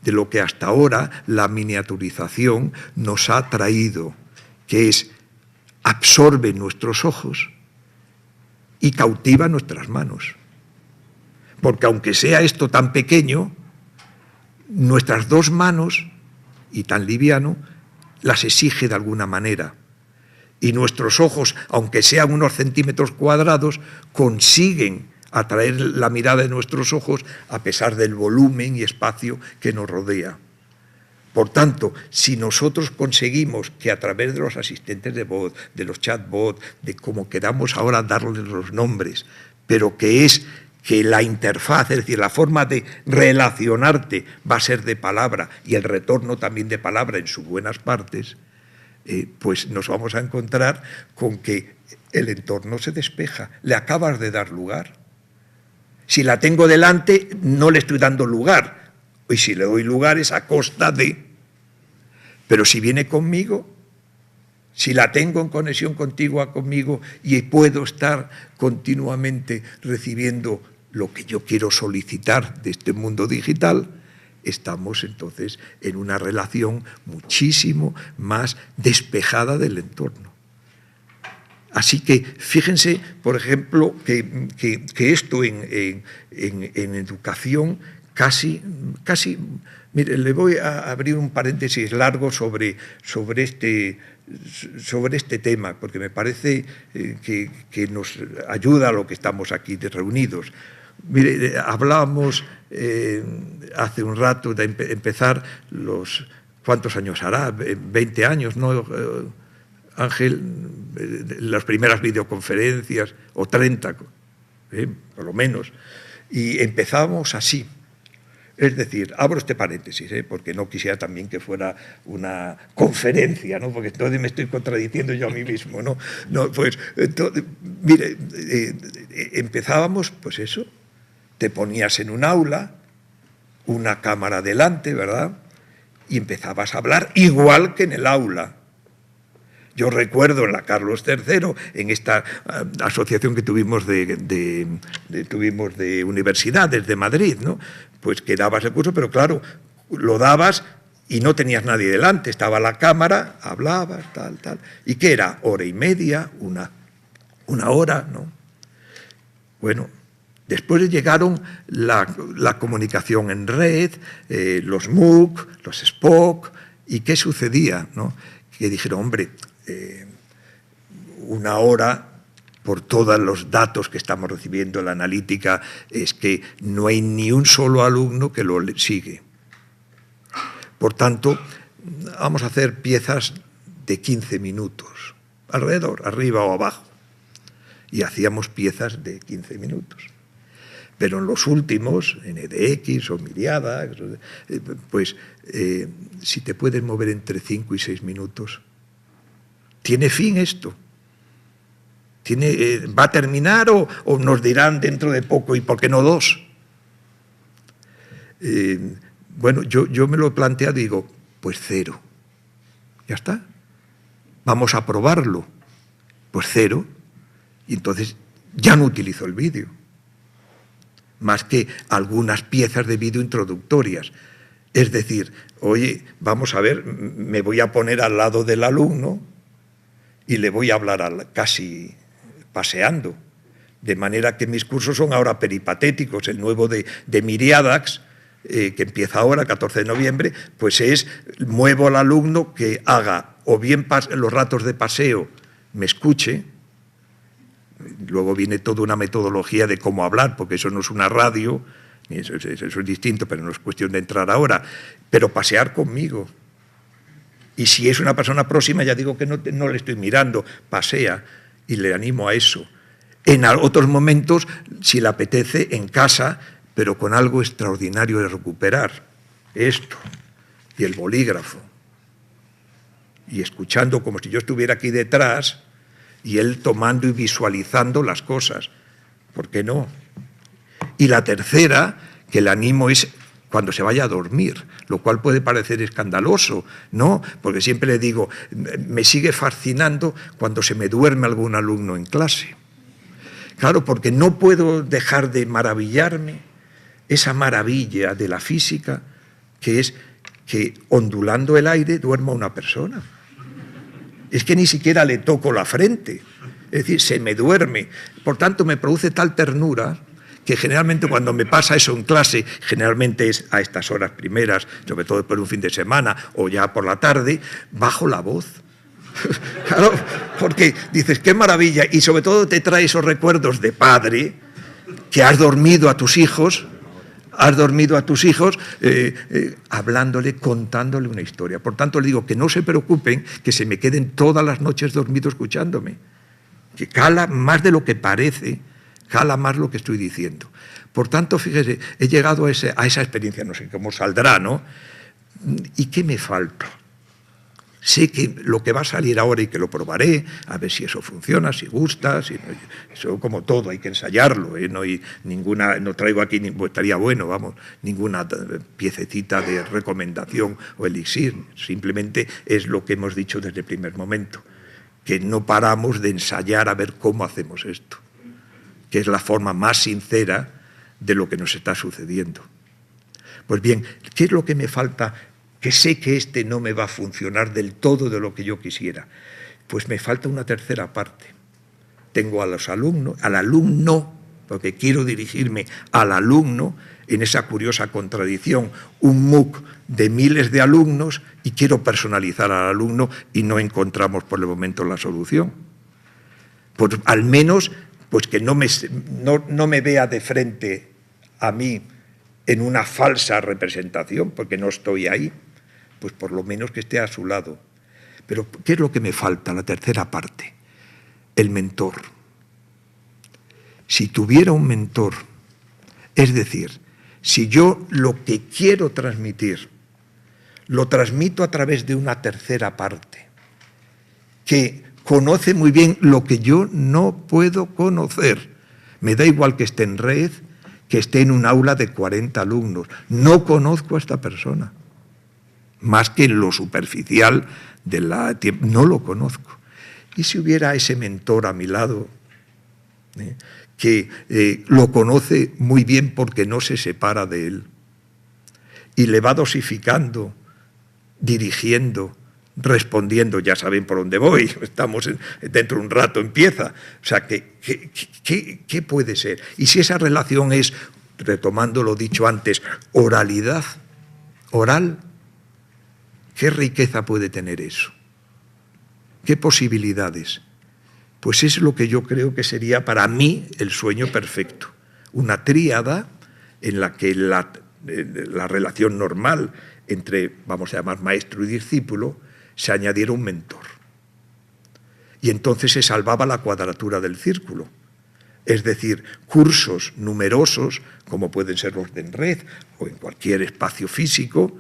de lo que hasta ahora la miniaturización nos ha traído, que es absorbe nuestros ojos y cautiva nuestras manos. Porque aunque sea esto tan pequeño, nuestras dos manos, y tan liviano, las exige de alguna manera. Y nuestros ojos, aunque sean unos centímetros cuadrados, consiguen atraer la mirada de nuestros ojos a pesar del volumen y espacio que nos rodea. Por tanto, si nosotros conseguimos que a través de los asistentes de voz, de los chatbots, de como queramos ahora darles los nombres, pero que es que la interfaz, es decir, la forma de relacionarte va a ser de palabra y el retorno también de palabra en sus buenas partes, pues nos vamos a encontrar con que el entorno se despeja, le acabas de dar lugar. Si la tengo delante, no le estoy dando lugar, y si le doy lugar es a costa de. Pero si viene conmigo, si la tengo en conexión contigua conmigo y puedo estar continuamente recibiendo lo que yo quiero solicitar de este mundo digital, estamos entonces en una relación muchísimo más despejada del entorno. Así que fíjense, por ejemplo, que esto en educación casi, mire, le voy a abrir un paréntesis largo sobre este tema, porque me parece que nos ayuda a lo que estamos aquí reunidos. Mire, hablábamos hace un rato de empezar ¿cuántos años hará? 20 años, ¿no, Ángel? Las primeras videoconferencias, o 30, por lo menos. Y empezábamos así. Es decir, abro este paréntesis, porque no quisiera también que fuera una conferencia, ¿no? Porque entonces me estoy contradiciendo yo a mí mismo, ¿no? Pues, entonces, mire, empezábamos, pues eso, te ponías en un aula, una cámara delante, ¿verdad? Y empezabas a hablar igual que en el aula. Yo recuerdo en la Carlos III, en esta asociación que tuvimos tuvimos de universidades de Madrid, ¿no? Pues que dabas el curso, pero claro, lo dabas y no tenías nadie delante, estaba la cámara, hablabas, tal. ¿Y qué era? Hora y media, una hora, ¿no? Bueno, después llegaron la comunicación en red, los MOOC, los SPOC, ¿y qué sucedía, no? Que dijeron, hombre, una hora, por todos los datos que estamos recibiendo en la analítica, es que no hay ni un solo alumno que lo sigue. Por tanto, vamos a hacer piezas de 15 minutos, alrededor, arriba o abajo. Y hacíamos piezas de 15 minutos. Pero en los últimos, en EDX o Miriada, pues si te puedes mover entre 5 y 6 minutos, ¿tiene fin esto? ¿Va a terminar o nos dirán dentro de poco, ¿y por qué no 2? Bueno, yo me lo he planteado y digo, pues 0. Ya está. Vamos a probarlo. Pues 0. Y entonces ya no utilizo el vídeo. Más que algunas piezas de vídeo introductorias. Es decir, oye, vamos a ver, me voy a poner al lado del alumno y le voy a hablar casi paseando. De manera que mis cursos son ahora peripatéticos. El nuevo de Miriadax, que empieza ahora, 14 de noviembre, pues muevo al alumno que haga o bien los ratos de paseo, me escuche. Luego viene toda una metodología de cómo hablar, porque eso no es una radio, eso es distinto, pero no es cuestión de entrar ahora, pero pasear conmigo. Y si es una persona próxima, ya digo que no le estoy mirando, pasea y le animo a eso. En otros momentos, si le apetece, en casa, pero con algo extraordinario de recuperar. Esto, y el bolígrafo. Y escuchando como si yo estuviera aquí detrás, y él tomando y visualizando las cosas. ¿Por qué no? Y la tercera, que le animo, es cuando se vaya a dormir, lo cual puede parecer escandaloso, ¿no? Porque siempre le digo, me sigue fascinando cuando se me duerme algún alumno en clase. Claro, porque no puedo dejar de maravillarme esa maravilla de la física, que es que ondulando el aire duerma una persona. Es que ni siquiera le toco la frente, es decir, se me duerme. Por tanto, me produce tal ternura que generalmente cuando me pasa eso en clase, generalmente es a estas horas primeras, sobre todo después de un fin de semana o ya por la tarde, bajo la voz. Claro, porque dices, qué maravilla, y sobre todo te trae esos recuerdos de padre, que has dormido a tus hijos, hablándole, contándole una historia. Por tanto, le digo que no se preocupen, que se me queden todas las noches dormidos escuchándome. Que cala más de lo que parece, cala más lo que estoy diciendo. Por tanto, fíjese, he llegado a esa experiencia, no sé cómo saldrá, ¿no? ¿Y qué me falta? Sé que lo que va a salir ahora y que lo probaré, a ver si eso funciona, si gusta, eso como todo, hay que ensayarlo, ¿eh? No traigo aquí, estaría bueno, vamos, ninguna piececita de recomendación o elixir, simplemente es lo que hemos dicho desde el primer momento, que no paramos de ensayar a ver cómo hacemos esto, que es la forma más sincera de lo que nos está sucediendo. Pues bien, ¿qué es lo que me falta? Que sé que no me va a funcionar del todo de lo que yo quisiera. Pues me falta una tercera parte. Tengo al alumno, porque quiero dirigirme al alumno en esa curiosa contradicción, un MOOC de miles de alumnos y quiero personalizar al alumno y no encontramos por el momento la solución. Pues al menos pues que no me vea de frente a mí en una falsa representación, porque no estoy ahí, pues por lo menos que esté a su lado. Pero ¿qué es lo que me falta? La tercera parte, el mentor. Si tuviera un mentor, es decir, si yo lo que quiero transmitir, lo transmito a través de una tercera parte, que conoce muy bien lo que yo no puedo conocer. Me da igual que esté en red, que esté en un aula de 40 alumnos. No conozco a esta persona. Más que en lo superficial no lo conozco. Y si hubiera ese mentor a mi lado, que lo conoce muy bien porque no se separa de él, y le va dosificando, dirigiendo, respondiendo, ya saben por dónde voy, estamos dentro de un rato empieza. O sea, ¿qué puede ser? Y si esa relación es, retomando lo dicho antes, oralidad, oral, ¿qué riqueza puede tener eso? ¿Qué posibilidades? Pues es lo que yo creo que sería para mí el sueño perfecto. Una tríada en la que la relación normal entre, vamos a llamar, maestro y discípulo, se añadiera un mentor. Y entonces se salvaba la cuadratura del círculo. Es decir, cursos numerosos, como pueden ser los de en red o en cualquier espacio físico,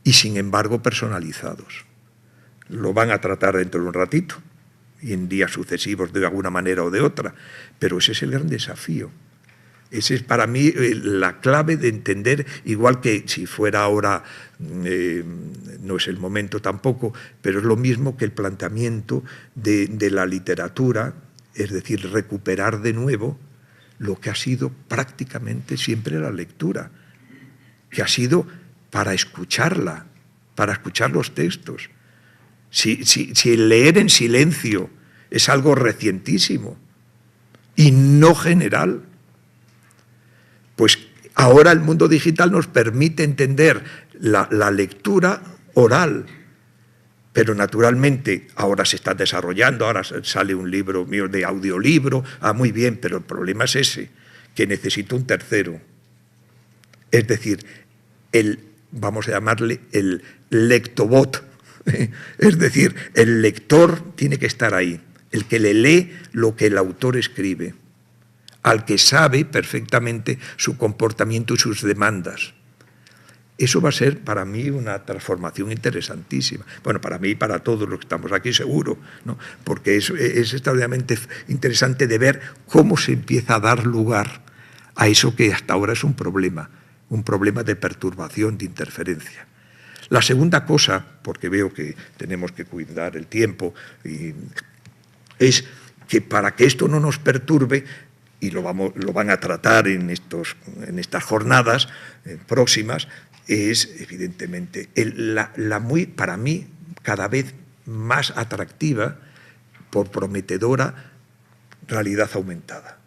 y sin embargo personalizados. Lo van a tratar dentro de un ratito. y en días sucesivos de alguna manera o de otra, pero ese es el gran desafío. Ese es para mí la clave de entender, igual que si fuera ahora, no es el momento tampoco, pero es lo mismo que el planteamiento de la literatura, es decir, recuperar de nuevo lo que ha sido prácticamente siempre la lectura, que ha sido para escucharla, para escuchar los textos. Si el leer en silencio es algo recientísimo y no general, pues ahora el mundo digital nos permite entender la lectura oral, pero naturalmente ahora se está desarrollando, ahora sale un libro mío de audiolibro, muy bien, pero el problema es ese, que necesito un tercero. Es decir, vamos a llamarle el lectobot, es decir, el lector tiene que estar ahí, el que le lee lo que el autor escribe, al que sabe perfectamente su comportamiento y sus demandas. Eso va a ser para mí una transformación interesantísima. Bueno, para mí y para todos los que estamos aquí seguro, ¿no? Porque es extraordinariamente interesante de ver cómo se empieza a dar lugar a eso que hasta ahora es un problema de perturbación, de interferencia. La segunda cosa, porque veo que tenemos que cuidar el tiempo, es que para que esto no nos perturbe, y lo van a tratar en estas jornadas próximas, es evidentemente para mí cada vez más atractiva, por prometedora, realidad aumentada.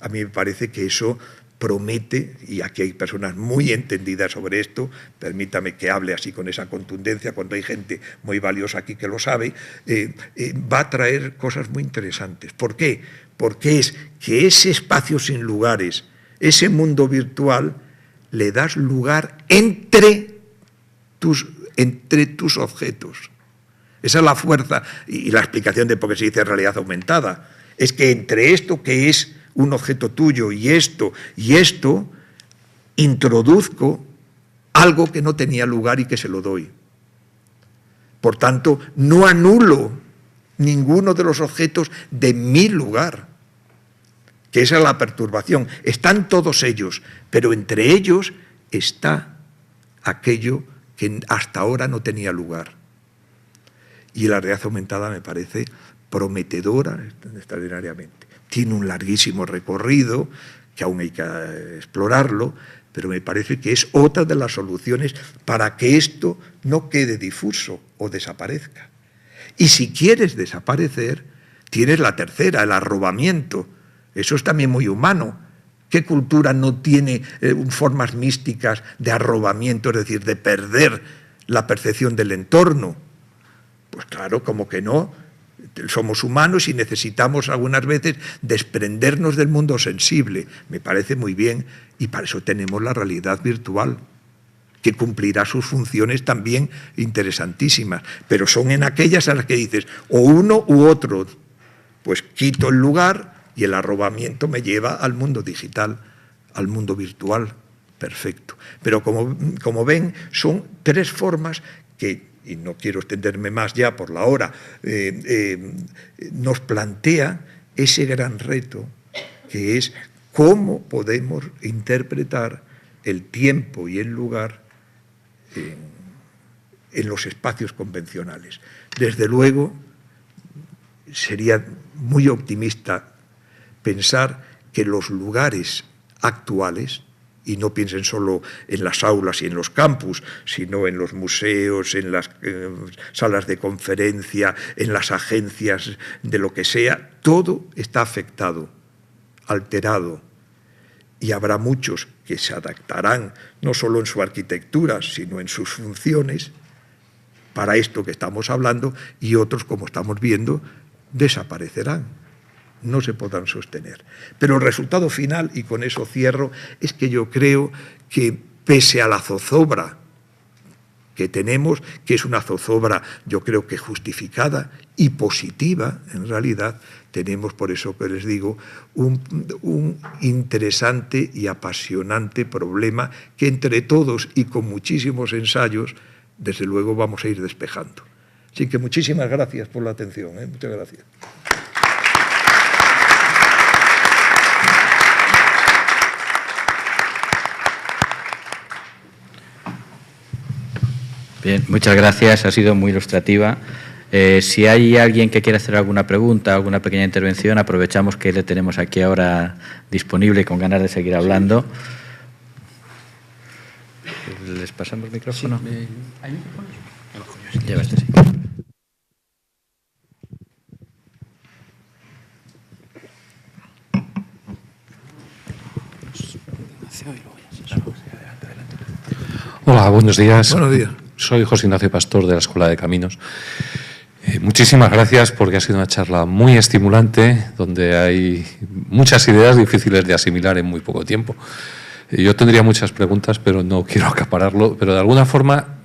A mí me parece que eso promete, y aquí hay personas muy entendidas sobre esto, permítame que hable así con esa contundencia cuando hay gente muy valiosa aquí que lo sabe, va a traer cosas muy interesantes. ¿Por qué? Porque es que ese espacio sin lugares, ese mundo virtual, le das lugar entre tus objetos. Esa es la fuerza y la explicación de por qué se dice realidad aumentada. Es que entre esto que es un objeto tuyo y esto, introduzco algo que no tenía lugar y que se lo doy. Por tanto, no anulo ninguno de los objetos de mi lugar, que esa es la perturbación. Están todos ellos, pero entre ellos está aquello que hasta ahora no tenía lugar. Y la realidad aumentada me parece prometedora extraordinariamente. Tiene un larguísimo recorrido, que aún hay que explorarlo, pero me parece que es otra de las soluciones para que esto no quede difuso o desaparezca. Y si quieres desaparecer, tienes la tercera, el arrobamiento. Eso es también muy humano. ¿Qué cultura no tiene formas místicas de arrobamiento, es decir, de perder la percepción del entorno? Pues claro, como que no. Somos humanos y necesitamos algunas veces desprendernos del mundo sensible. Me parece muy bien, y para eso tenemos la realidad virtual, que cumplirá sus funciones también interesantísimas, pero son en aquellas a las que dices o uno u otro, pues quito el lugar y el arrobamiento me lleva al mundo digital, al mundo virtual. Perfecto. Pero como ven, son tres formas que, y no quiero extenderme más ya por la hora, nos plantea ese gran reto que es cómo podemos interpretar el tiempo y el lugar en los espacios convencionales. Desde luego, sería muy optimista pensar que los lugares actuales, y no piensen solo en las aulas y en los campus, sino en los museos, en las salas de conferencia, en las agencias, de lo que sea, todo está afectado, alterado. Y habrá muchos que se adaptarán no solo en su arquitectura, sino en sus funciones, para esto que estamos hablando, y otros, como estamos viendo, desaparecerán. No se podrán sostener. Pero el resultado final, y con eso cierro, es que yo creo que pese a la zozobra que tenemos, que es una zozobra yo creo que justificada y positiva en realidad, tenemos, por eso que les digo, un interesante y apasionante problema que entre todos y con muchísimos ensayos, desde luego vamos a ir despejando. Así que muchísimas gracias por la atención. Muchas gracias. Bien, muchas gracias, ha sido muy ilustrativa. Si hay alguien que quiera hacer alguna pregunta, alguna pequeña intervención, aprovechamos que le tenemos aquí ahora disponible y con ganas de seguir hablando. ¿Les pasamos el micrófono? Sí, ¿hay micrófonos? Lleva este, sí. Hola, buenos días. Buenos días. Soy José Ignacio Pastor de la Escuela de Caminos. Muchísimas gracias porque ha sido una charla muy estimulante, donde hay muchas ideas difíciles de asimilar en muy poco tiempo. Yo tendría muchas preguntas, pero no quiero acapararlo. Pero de alguna forma,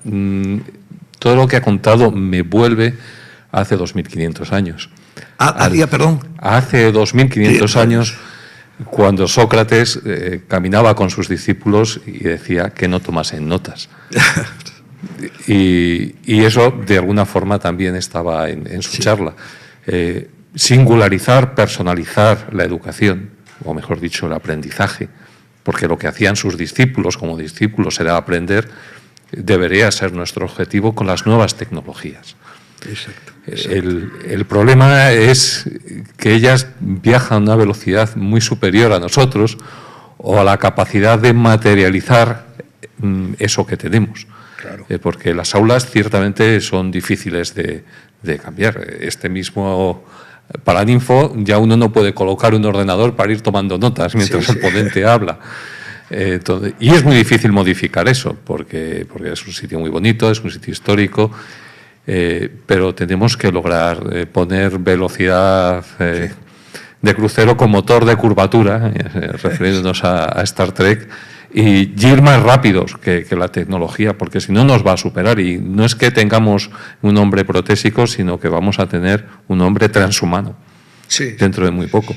todo lo que ha contado me vuelve a hace 2.500 años. Perdón. Hace 2.500 años, cuando Sócrates caminaba con sus discípulos y decía que no tomasen notas. Y eso, de alguna forma, también estaba en su charla. Singularizar, personalizar la educación, o mejor dicho, el aprendizaje, porque lo que hacían sus discípulos como discípulos era aprender, debería ser nuestro objetivo con las nuevas tecnologías. Exacto. El problema es que ellas viajan a una velocidad muy superior a nosotros o a la capacidad de materializar eso que tenemos. Claro. Porque las aulas ciertamente son difíciles de cambiar. Este mismo Paraninfo ya uno no puede colocar un ordenador para ir tomando notas mientras el ponente habla. Y es muy difícil modificar eso, porque es un sitio muy bonito, es un sitio histórico, pero tenemos que lograr poner velocidad de crucero con motor de curvatura, refiriéndonos a Star Trek, y ir más rápidos que la tecnología, porque si no nos va a superar. Y no es que tengamos un hombre protésico, sino que vamos a tener un hombre transhumano dentro de muy poco.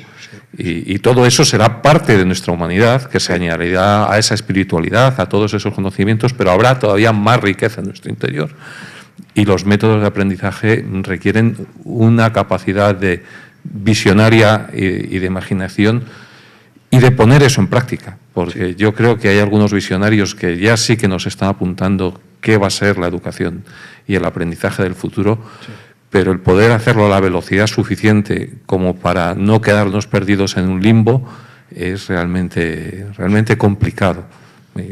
Y todo eso será parte de nuestra humanidad, que se añadirá a esa espiritualidad, a todos esos conocimientos, pero habrá todavía más riqueza en nuestro interior. Y los métodos de aprendizaje requieren una capacidad de visionaria y de imaginación y de poner eso en práctica, porque yo creo que hay algunos visionarios que ya sí que nos están apuntando qué va a ser la educación y el aprendizaje del futuro, pero el poder hacerlo a la velocidad suficiente como para no quedarnos perdidos en un limbo es realmente complicado.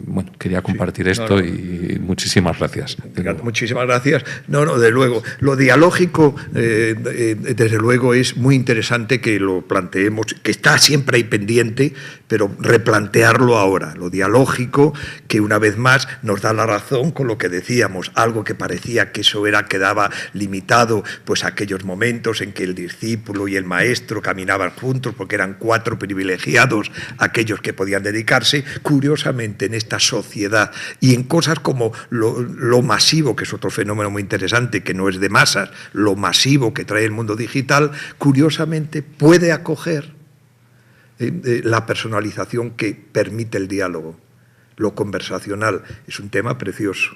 Bueno, quería compartir esto y muchísimas gracias. Muchísimas gracias. No, de luego. Lo dialógico, desde luego, es muy interesante que lo planteemos, que está siempre ahí pendiente, pero replantearlo ahora. Lo dialógico, que una vez más nos da la razón con lo que decíamos, algo que parecía que eso quedaba limitado pues a aquellos momentos en que el discípulo y el maestro caminaban juntos, porque eran 4 privilegiados aquellos que podían dedicarse. Curiosamente, en esta sociedad y en cosas como lo masivo, que es otro fenómeno muy interesante, que no es de masas, lo masivo que trae el mundo digital, curiosamente puede acoger la personalización que permite el diálogo. Lo conversacional es un tema precioso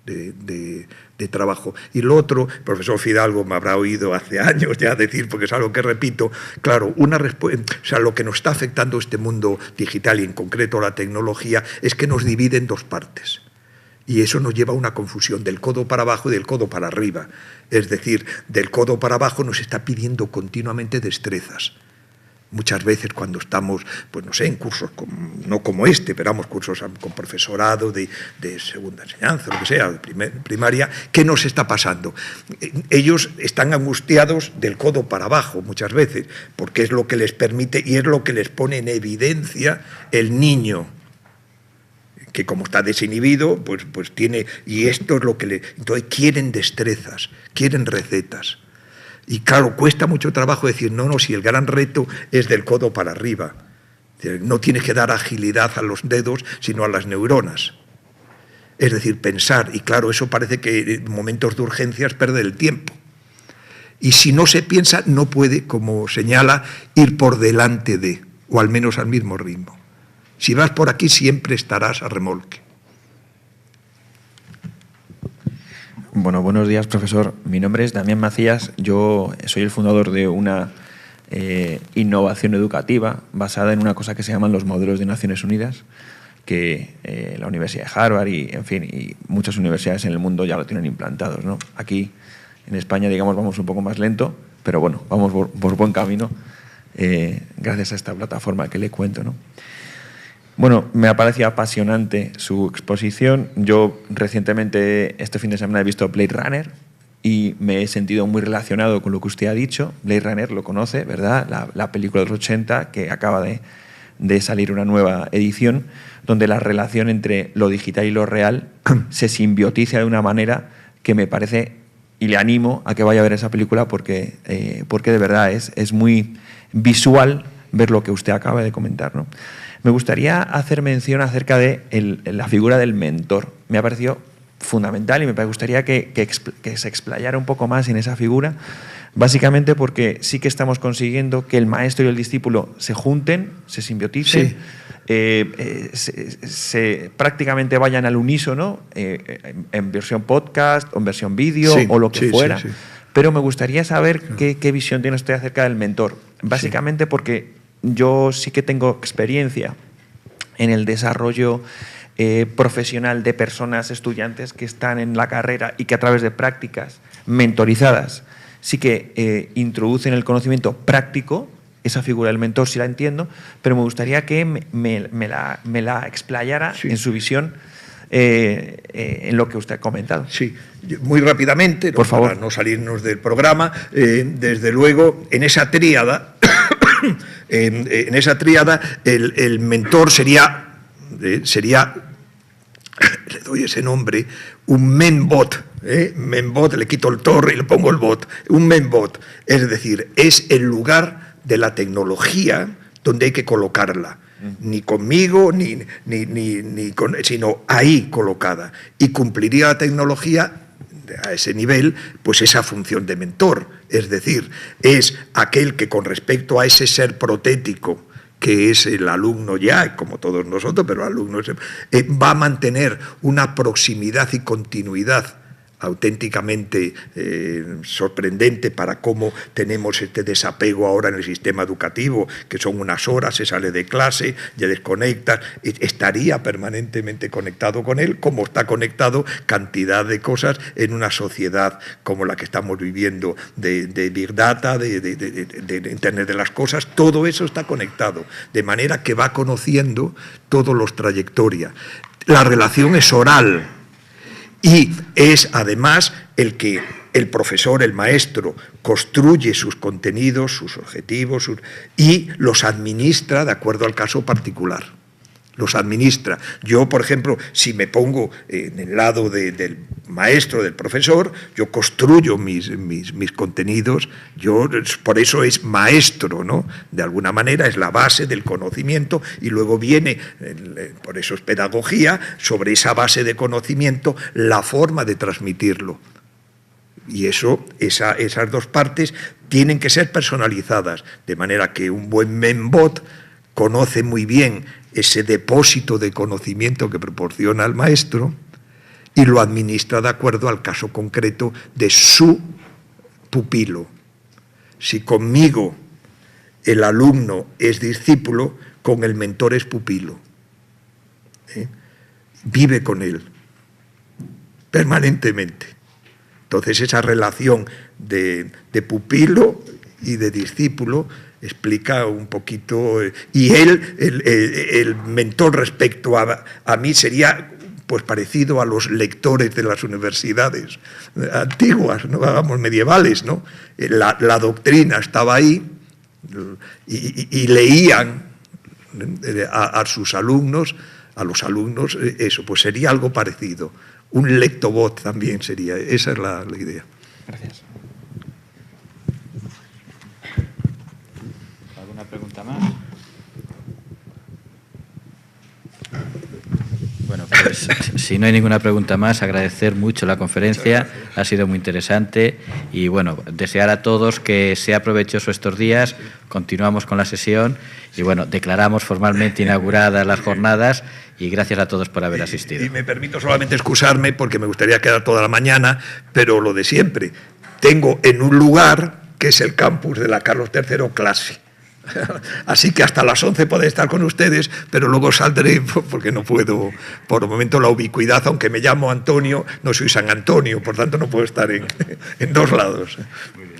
de trabajo. Y lo otro, el profesor Fidalgo me habrá oído hace años ya decir, porque es algo que repito, claro, lo que nos está afectando este mundo digital y en concreto la tecnología es que nos divide en 2 partes. Y eso nos lleva a una confusión del codo para abajo y del codo para arriba. Es decir, del codo para abajo nos está pidiendo continuamente destrezas. Muchas veces cuando estamos, pues no sé, en cursos no como este, pero vamos, cursos con profesorado de segunda enseñanza, lo que sea, de primaria, ¿qué nos está pasando? Ellos están angustiados del codo para abajo muchas veces, porque es lo que les permite y es lo que les pone en evidencia el niño, que como está desinhibido, pues tiene, y esto es lo que entonces quieren destrezas, quieren recetas. Y claro, cuesta mucho trabajo decir, no, si el gran reto es del codo para arriba. No tienes que dar agilidad a los dedos, sino a las neuronas. Es decir, pensar, y claro, eso parece que en momentos de urgencias pierde el tiempo. Y si no se piensa, no puede, como señala, ir por delante de, o al menos al mismo ritmo. Si vas por aquí, siempre estarás a remolque. Bueno, buenos días, profesor. Mi nombre es Damián Macías. Yo soy el fundador de una innovación educativa basada en una cosa que se llaman los modelos de Naciones Unidas, que la Universidad de Harvard y, en fin, y muchas universidades en el mundo ya lo tienen implantados, ¿no? Aquí, en España, digamos, vamos un poco más lento, pero bueno, vamos por buen camino gracias a esta plataforma que le cuento, ¿no? Bueno, me ha parecido apasionante su exposición. Yo recientemente, este fin de semana, he visto Blade Runner y me he sentido muy relacionado con lo que usted ha dicho. Blade Runner lo conoce, ¿verdad? La película de los 80 que acaba de salir una nueva edición, donde la relación entre lo digital y lo real se simbiotiza de una manera que me parece, y le animo a que vaya a ver esa película porque de verdad es muy visual ver lo que usted acaba de comentar, ¿no? Me gustaría hacer mención acerca de la figura del mentor. Me ha parecido fundamental y me gustaría que se explayara un poco más en esa figura, básicamente porque sí que estamos consiguiendo que el maestro y el discípulo se junten, se simbioticen, sí. Prácticamente vayan al unísono, en versión podcast o en versión vídeo, sí, o lo que fuera. Sí, sí. Pero me gustaría saber qué visión tiene usted acerca del mentor. Básicamente sí. Porque yo sí que tengo experiencia en el desarrollo profesional de personas, estudiantes que están en la carrera y que a través de prácticas mentorizadas sí que introducen el conocimiento práctico. Esa figura del mentor sí la entiendo, pero me gustaría que me la explayara, sí, en su visión, en lo que usted ha comentado. Sí, muy rápidamente, por favor, para no salirnos del programa. Desde luego, en esa tríada, el mentor sería, le doy ese nombre, un membot. Membot, le quito el torre y le pongo el bot. Un membot, es decir, es el lugar de la tecnología donde hay que colocarla. Ni conmigo, sino ahí colocada. Y cumpliría la tecnología a ese nivel, pues esa función de mentor. Es decir, es aquel que con respecto a ese ser protético, que es el alumno ya, como todos nosotros, pero el alumno va a mantener una proximidad y continuidad auténticamente sorprendente para cómo tenemos este desapego ahora en el sistema educativo, que son unas horas, se sale de clase, ya desconectas, estaría permanentemente conectado con él, como está conectado cantidad de cosas en una sociedad como la que estamos viviendo, de Big Data, de Internet de las cosas. Todo eso está conectado, de manera que va conociendo todos los trayectorias. La relación es oral, y es además el que el profesor, el maestro, construye sus contenidos, sus objetivos y los administra de acuerdo al caso particular. Los administra. Yo, por ejemplo, si me pongo en el lado del maestro, del profesor, yo construyo mis contenidos, por eso es maestro, ¿no? De alguna manera es la base del conocimiento y luego viene, por eso es pedagogía, sobre esa base de conocimiento, la forma de transmitirlo. Y esas dos partes tienen que ser personalizadas, de manera que un buen membot conoce muy bien ese depósito de conocimiento que proporciona el maestro y lo administra de acuerdo al caso concreto de su pupilo. Si conmigo el alumno es discípulo, con el mentor es pupilo. Vive con él permanentemente. Entonces esa relación de pupilo y de discípulo explica un poquito, y el mentor respecto a mí sería pues parecido a los lectores de las universidades antiguas, ¿no? Vamos, medievales, ¿no? La doctrina estaba ahí y leían a sus alumnos, eso, pues sería algo parecido. Un lectobot también sería, esa es la idea. Gracias. ¿Alguna pregunta más? Bueno, pues si no hay ninguna pregunta más, agradecer mucho la conferencia, ha sido muy interesante y bueno, desear a todos que sea provechoso estos días, continuamos con la sesión y bueno, declaramos formalmente inauguradas las jornadas y gracias a todos por haber asistido. Y me permito solamente excusarme porque me gustaría quedar toda la mañana, pero lo de siempre, tengo en un lugar que es el campus de la Carlos III clase. Así que hasta las 11 podré estar con ustedes, pero luego saldré porque no puedo, por el momento la ubicuidad, aunque me llamo Antonio, no soy San Antonio, por tanto no puedo estar en dos lados. Muy bien.